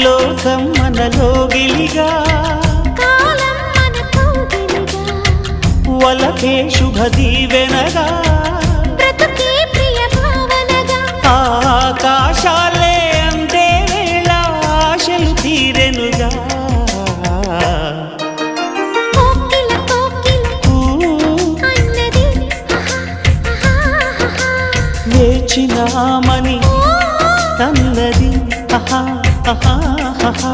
లోకం మనలోగిలిగా వలకే శుభ దీవెనగా ఆకాశాలే అందే వేళ ఆశలు తీరెనుగా వేచినామని తన్నది ఆహా ఆహా ఆహా